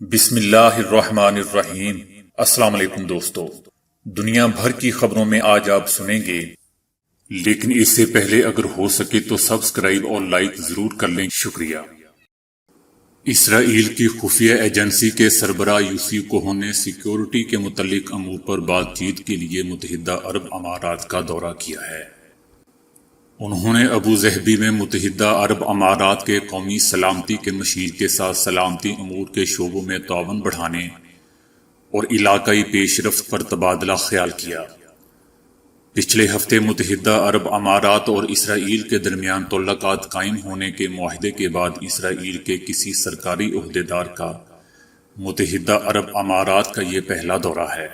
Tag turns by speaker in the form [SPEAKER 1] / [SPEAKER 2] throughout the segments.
[SPEAKER 1] بسم اللہ الرحمن الرحیم۔ السلام علیکم دوستو، دنیا بھر کی خبروں میں آج آپ سنیں گے، لیکن اس سے پہلے اگر ہو سکے تو سبسکرائب اور لائک ضرور کر لیں، شکریہ۔ اسرائیل کی خفیہ ایجنسی کے سربراہ یوسف کوہن نے سیکیورٹی کے متعلق امور پر بات چیت کے لیے متحدہ عرب امارات کا دورہ کیا ہے۔ انہوں نے ابوظہبی میں متحدہ عرب امارات کے قومی سلامتی کے مشیر کے ساتھ سلامتی امور کے شعبوں میں تعاون بڑھانے اور علاقائی پیش رفت پر تبادلہ خیال کیا۔ پچھلے ہفتے متحدہ عرب امارات اور اسرائیل کے درمیان تعلقات قائم ہونے کے معاہدے کے بعد اسرائیل کے کسی سرکاری عہدیدار کا متحدہ عرب امارات کا یہ پہلا دورہ ہے۔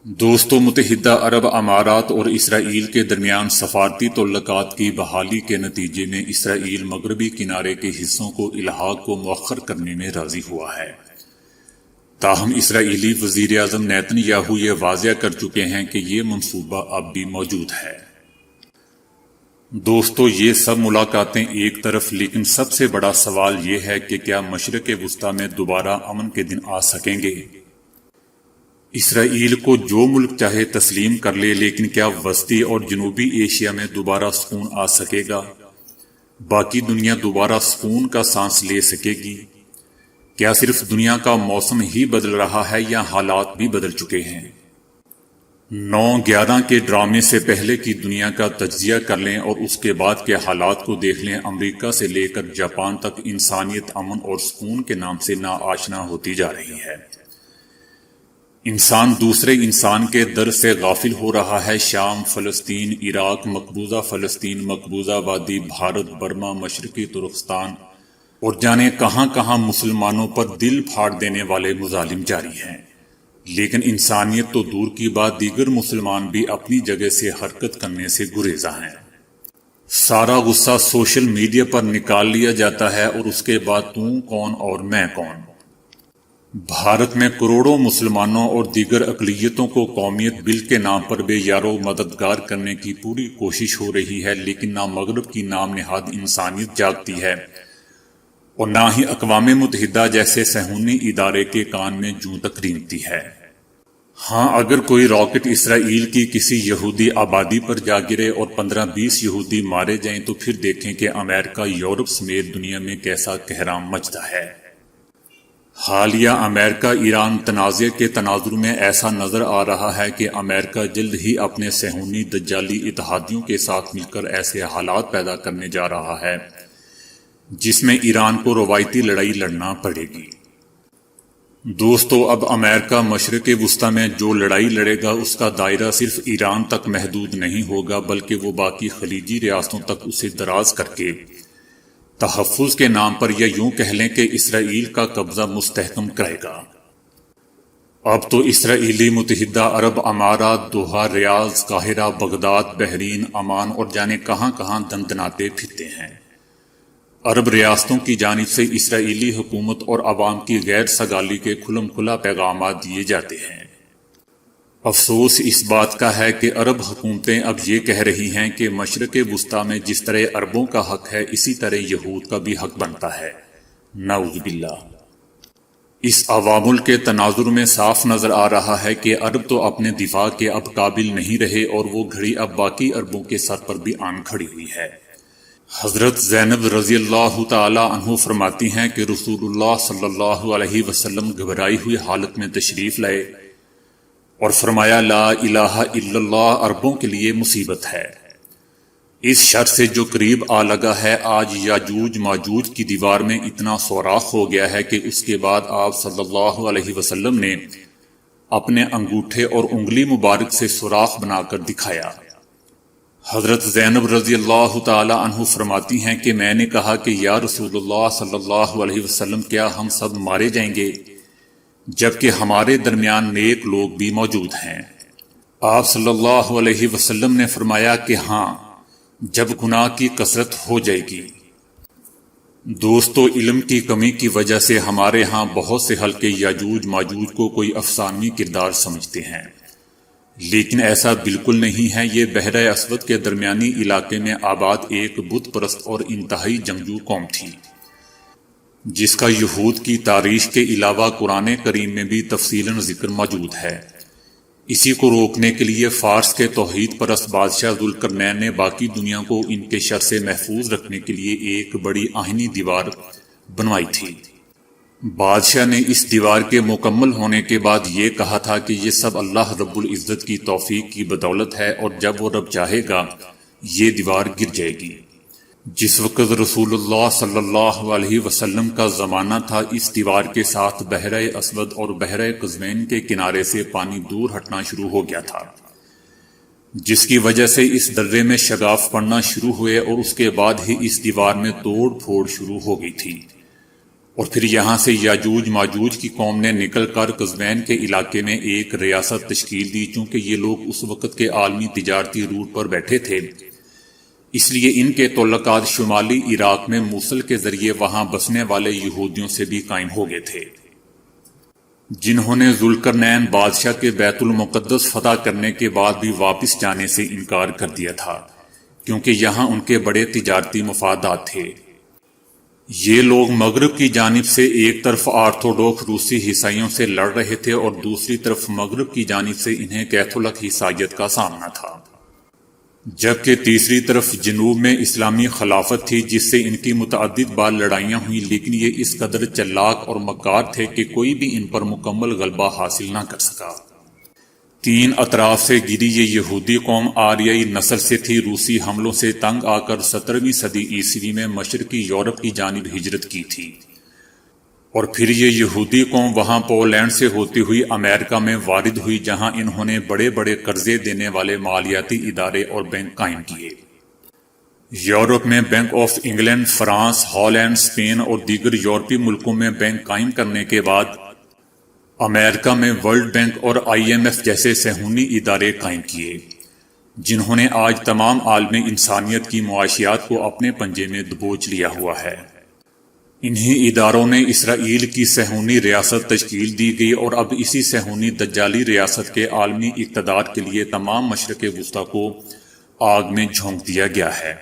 [SPEAKER 1] دوستو، متحدہ عرب امارات اور اسرائیل کے درمیان سفارتی تعلقات کی بحالی کے نتیجے میں اسرائیل مغربی کنارے کے حصوں کو الحاق کو مؤخر کرنے میں راضی ہوا ہے۔ تاہم اسرائیلی وزیر اعظم نیتن یاہو یہ واضح کر چکے ہیں کہ یہ منصوبہ اب بھی موجود ہے۔ دوستو، یہ سب ملاقاتیں ایک طرف، لیکن سب سے بڑا سوال یہ ہے کہ کیا مشرق وسطیٰ میں دوبارہ امن کے دن آ سکیں گے؟ اسرائیل کو جو ملک چاہے تسلیم کر لے، لیکن کیا وسطی اور جنوبی ایشیا میں دوبارہ سکون آ سکے گا؟ باقی دنیا دوبارہ سکون کا سانس لے سکے گی؟ کیا صرف دنیا کا موسم ہی بدل رہا ہے یا حالات بھی بدل چکے ہیں؟ 9/11 کے ڈرامے سے پہلے کی دنیا کا تجزیہ کر لیں اور اس کے بعد کے حالات کو دیکھ لیں۔ امریکہ سے لے کر جاپان تک انسانیت امن اور سکون کے نام سے ناآشنا ہوتی جا رہی ہے۔ انسان دوسرے انسان کے درد سے غافل ہو رہا ہے۔ شام، فلسطین، عراق، مقبوضہ فلسطین، مقبوضہ وادی، بھارت، برما، مشرقی ترکستان اور جانے کہاں کہاں مسلمانوں پر دل پھاڑ دینے والے مظالم جاری ہیں، لیکن انسانیت تو دور کی بات، دیگر مسلمان بھی اپنی جگہ سے حرکت کرنے سے گریزاں ہیں۔ سارا غصہ سوشل میڈیا پر نکال لیا جاتا ہے اور اس کے بعد تو کون اور میں کون۔ بھارت میں کروڑوں مسلمانوں اور دیگر اقلیتوں کو قومیت بل کے نام پر بے یارو مددگار کرنے کی پوری کوشش ہو رہی ہے، لیکن نہ مغرب کی نام نہاد انسانیت جاگتی ہے اور نہ ہی اقوام متحدہ جیسے صہیونی ادارے کے کان میں جوں تک رینگتی ہے۔ ہاں، اگر کوئی راکٹ اسرائیل کی کسی یہودی آبادی پر جا گرے اور 15-20 یہودی مارے جائیں تو پھر دیکھیں کہ امریکہ، یورپ سمیت دنیا میں کیسا کہرام مچتا ہے۔ حالیہ امریکہ ایران تنازع کے تناظر میں ایسا نظر آ رہا ہے کہ امریکہ جلد ہی اپنے صہیونی دجالی اتحادیوں کے ساتھ مل کر ایسے حالات پیدا کرنے جا رہا ہے جس میں ایران کو روایتی لڑائی لڑنا پڑے گی۔ دوستو، اب امریکہ مشرق وسطیٰ میں جو لڑائی لڑے گا اس کا دائرہ صرف ایران تک محدود نہیں ہوگا، بلکہ وہ باقی خلیجی ریاستوں تک اسے دراز کر کے تحفظ کے نام پر، یا یوں کہہ لیں کہ اسرائیل کا قبضہ مستحکم کرے گا۔ اب تو اسرائیلی متحدہ عرب امارات دوحہ، ریاض، قاہرہ، بغداد، بحرین، عمان اور جانے کہاں کہاں دندناتے پھرتے ہیں۔ عرب ریاستوں کی جانب سے اسرائیلی حکومت اور عوام کی غیر سگالی کے کھلم کھلا پیغامات دیے جاتے ہیں۔ افسوس اس بات کا ہے کہ عرب حکومتیں اب یہ کہہ رہی ہیں کہ مشرق وسطیٰ میں جس طرح عربوں کا حق ہے، اسی طرح یہود کا بھی حق بنتا ہے۔ نعوذ باللہ۔ اس عوامل کے تناظر میں صاف نظر آ رہا ہے کہ عرب تو اپنے دفاع کے اب قابل نہیں رہے اور وہ گھڑی اب باقی عربوں کے سر پر بھی آن کھڑی ہوئی ہے۔ حضرت زینب رضی اللہ تعالی عنہ فرماتی ہیں کہ رسول اللہ صلی اللہ علیہ وسلم گھبرائی ہوئی حالت میں تشریف لائے اور فرمایا، لا الہ الا اللہ عربوں کے لیے مصیبت ہے۔ اس شر سے جو قریب آ لگا ہے، آج یاجوج ماجوج کی دیوار میں اتنا سوراخ ہو گیا ہے کہ اس کے بعد آپ صلی اللہ علیہ وسلم نے اپنے انگوٹھے اور انگلی مبارک سے سوراخ بنا کر دکھایا۔ حضرت زینب رضی اللہ تعالی عنہ فرماتی ہیں کہ میں نے کہا کہ یا رسول اللہ صلی اللہ علیہ وسلم، کیا ہم سب مارے جائیں گے جبکہ ہمارے درمیان نیک لوگ بھی موجود ہیں؟ آپ صلی اللہ علیہ وسلم نے فرمایا کہ ہاں، جب گناہ کی کثرت ہو جائے گی۔ دوستو، علم کی کمی کی وجہ سے ہمارے ہاں بہت سے حلقے یاجوج ماجوج کو کوئی افسانوی کردار سمجھتے ہیں، لیکن ایسا بالکل نہیں ہے۔ یہ بحر اسود کے درمیانی علاقے میں آباد ایک بت پرست اور انتہائی جنگجو قوم تھی۔ جس کا یہود کی تاریخ کے علاوہ قرآن کریم میں بھی تفصیلاً ذکر موجود ہے۔ اسی کو روکنے کے لیے فارس کے توحید پرست بادشاہ ذوالقرنین نے باقی دنیا کو ان کے شر سے محفوظ رکھنے کے لیے ایک بڑی آہنی دیوار بنوائی تھی۔ بادشاہ نے اس دیوار کے مکمل ہونے کے بعد یہ کہا تھا کہ یہ سب اللہ رب العزت کی توفیق کی بدولت ہے، اور جب وہ رب چاہے گا یہ دیوار گر جائے گی۔ جس وقت رسول اللہ صلی اللہ علیہ وسلم کا زمانہ تھا، اس دیوار کے ساتھ بحر اسود اور بحر قزوین کے کنارے سے پانی دور ہٹنا شروع ہو گیا تھا، جس کی وجہ سے اس درے میں شگاف پڑنا شروع ہوئے، اور اس کے بعد ہی اس دیوار میں توڑ پھوڑ شروع ہو گئی تھی۔ اور پھر یہاں سے یاجوج ماجوج کی قوم نے نکل کر قزوین کے علاقے میں ایک ریاست تشکیل دی۔ چونکہ یہ لوگ اس وقت کے عالمی تجارتی روٹ پر بیٹھے تھے، اس لیے ان کے تعلقات شمالی عراق میں موصل کے ذریعے وہاں بسنے والے یہودیوں سے بھی قائم ہو گئے تھے، جنہوں نے ذوالقرنین بادشاہ کے بیت المقدس فتح کرنے کے بعد بھی واپس جانے سے انکار کر دیا تھا، کیونکہ یہاں ان کے بڑے تجارتی مفادات تھے۔ یہ لوگ مغرب کی جانب سے ایک طرف آرتھوڈوکس روسی عیسائیوں سے لڑ رہے تھے، اور دوسری طرف مغرب کی جانب سے انہیں کیتھولک عیسائیت کا سامنا تھا، جبکہ تیسری طرف جنوب میں اسلامی خلافت تھی، جس سے ان کی متعدد بار لڑائیاں ہوئیں، لیکن یہ اس قدر چلاک اور مکار تھے کہ کوئی بھی ان پر مکمل غلبہ حاصل نہ کر سکا۔ تین اطراف سے گری یہ یہودی قوم آریائی نسل سے تھی۔ روسی حملوں سے تنگ آ کر 17ویں صدی عیسوی میں مشرقی یورپ کی جانب ہجرت کی تھی، اور پھر یہ یہودی قوم وہاں پولینڈ سے ہوتی ہوئی امریکہ میں وارد ہوئی، جہاں انہوں نے بڑے بڑے قرضے دینے والے مالیاتی ادارے اور بینک قائم کیے۔ یورپ میں bank of England, France, Holland, Spain اور دیگر یورپی ملکوں میں بینک قائم کرنے کے بعد امریکہ میں ورلڈ بینک اور IMF جیسے صہیونی ادارے قائم کیے، جنہوں نے آج تمام عالم انسانیت کی معاشیات کو اپنے پنجے میں دبوچ لیا ہوا ہے۔ انہی اداروں نے اسرائیل کی صہیونی ریاست تشکیل دی گئی، اور اب اسی صہیونی دجالی ریاست کے عالمی اقتدار کے لیے تمام مشرق وسطی کو آگ میں جھونک دیا گیا ہے۔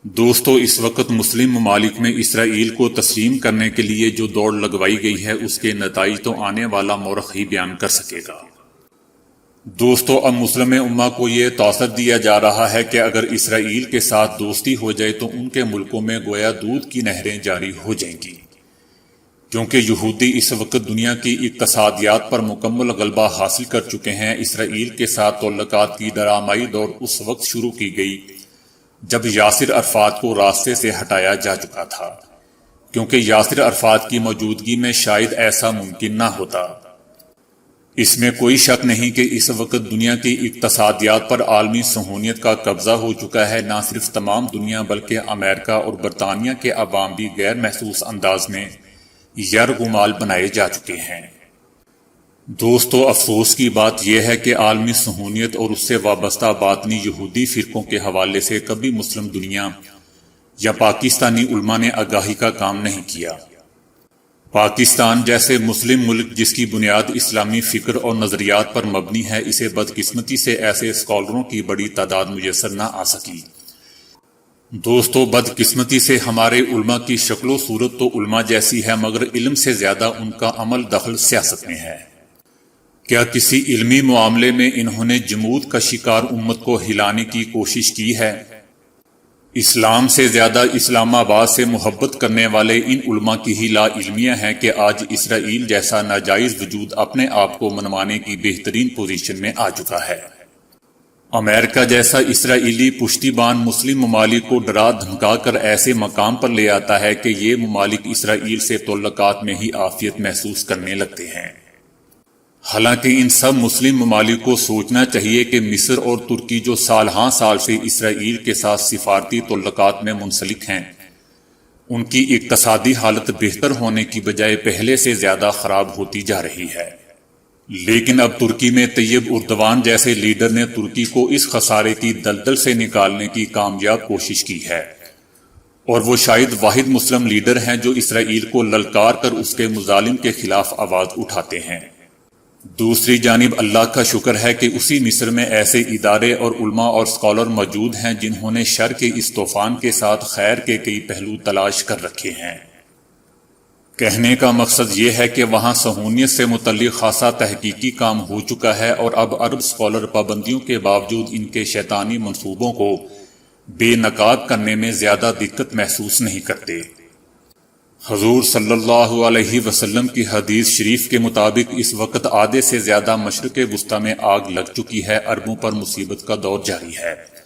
[SPEAKER 1] دوستو، اس وقت مسلم ممالک میں اسرائیل کو تسلیم کرنے کے لیے جو دوڑ لگوائی گئی ہے، اس کے نتائج تو آنے والا مورخ ہی بیان کر سکے گا۔ دوستو، اب مسلم امہ کو یہ توثر دیا جا رہا ہے کہ اگر اسرائیل کے ساتھ دوستی ہو جائے تو ان کے ملکوں میں گویا دودھ کی نہریں جاری ہو جائیں گی، کیونکہ یہودی اس وقت دنیا کی اقتصادیات پر مکمل غلبہ حاصل کر چکے ہیں۔ اسرائیل کے ساتھ تعلقات کی ڈرامائی دور اس وقت شروع کی گئی جب یاسر عرفات کو راستے سے ہٹایا جا چکا تھا، کیونکہ یاسر عرفات کی موجودگی میں شاید ایسا ممکن نہ ہوتا۔ اس میں کوئی شک نہیں کہ اس وقت دنیا کی اقتصادیات پر عالمی صہیونیت کا قبضہ ہو چکا ہے۔ نہ صرف تمام دنیا بلکہ امریکہ اور برطانیہ کے عوام بھی غیر محسوس انداز میں یرغمال بنائے جا چکے ہیں۔ دوستو، افسوس کی بات یہ ہے کہ عالمی صہیونیت اور اس سے وابستہ باطنی یہودی فرقوں کے حوالے سے کبھی مسلم دنیا یا پاکستانی علماء نے آگاہی کا کام نہیں کیا۔ پاکستان جیسے مسلم ملک جس کی بنیاد اسلامی فکر اور نظریات پر مبنی ہے، اسے بدقسمتی سے ایسے اسکالروں کی بڑی تعداد میسر نہ آ سکی۔ دوستو، بدقسمتی سے ہمارے علماء کی شکل و صورت تو علماء جیسی ہے، مگر علم سے زیادہ ان کا عمل دخل سیاست میں ہے۔ کیا کسی علمی معاملے میں انہوں نے جمود کا شکار امت کو ہلانے کی کوشش کی ہے؟ اسلام سے زیادہ اسلام آباد سے محبت کرنے والے ان علماء کی ہی لا علمیہ ہیں کہ آج اسرائیل جیسا ناجائز وجود اپنے آپ کو منوانے کی بہترین پوزیشن میں آ چکا ہے۔ امریکہ جیسا اسرائیلی پشتی بان مسلم ممالک کو ڈرا دھمکا کر ایسے مقام پر لے آتا ہے کہ یہ ممالک اسرائیل سے تعلقات میں ہی عافیت محسوس کرنے لگتے ہیں۔ حالانکہ ان سب مسلم ممالک کو سوچنا چاہیے کہ مصر اور ترکی جو سال ہاں سال سے اسرائیل کے ساتھ سفارتی تعلقات میں منسلک ہیں، ان کی اقتصادی حالت بہتر ہونے کی بجائے پہلے سے زیادہ خراب ہوتی جا رہی ہے۔ لیکن اب ترکی میں طیب اردوان جیسے لیڈر نے ترکی کو اس خسارے کی دلدل سے نکالنے کی کامیاب کوشش کی ہے، اور وہ شاید واحد مسلم لیڈر ہیں جو اسرائیل کو للکار کر اس کے مظالم کے خلاف آواز اٹھاتے ہیں۔ دوسری جانب اللہ کا شکر ہے کہ اسی مصر میں ایسے ادارے اور علماء اور اسکالر موجود ہیں جنہوں نے شر کے اس طوفان کے ساتھ خیر کے کئی پہلو تلاش کر رکھے ہیں۔ کہنے کا مقصد یہ ہے کہ وہاں صہیونیت سے متعلق خاصا تحقیقی کام ہو چکا ہے اور اب عرب اسکالر پابندیوں کے باوجود ان کے شیطانی منصوبوں کو بے نقاب کرنے میں زیادہ دقت محسوس نہیں کرتے۔ حضور صلی اللہ علیہ وسلم کی حدیث شریف کے مطابق اس وقت آدھے سے زیادہ مشرق وسطی میں آگ لگ چکی ہے، عربوں پر مصیبت کا دور جاری ہے۔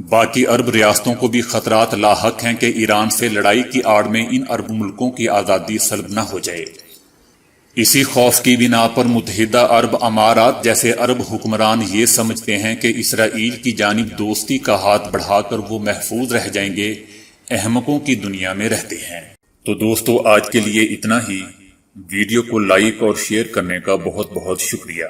[SPEAKER 1] باقی عرب ریاستوں کو بھی خطرات لاحق ہیں کہ ایران سے لڑائی کی آڑ میں ان عرب ملکوں کی آزادی سلب نہ ہو جائے۔ اسی خوف کی بنا پر متحدہ عرب امارات جیسے عرب حکمران یہ سمجھتے ہیں کہ اسرائیل کی جانب دوستی کا ہاتھ بڑھا کر وہ محفوظ رہ جائیں گے، احمقوں کی دنیا میں رہتے ہیں۔ تو دوستو آج کے لیے اتنا ہی۔ ویڈیو کو لائک اور شیئر کرنے کا بہت بہت شکریہ۔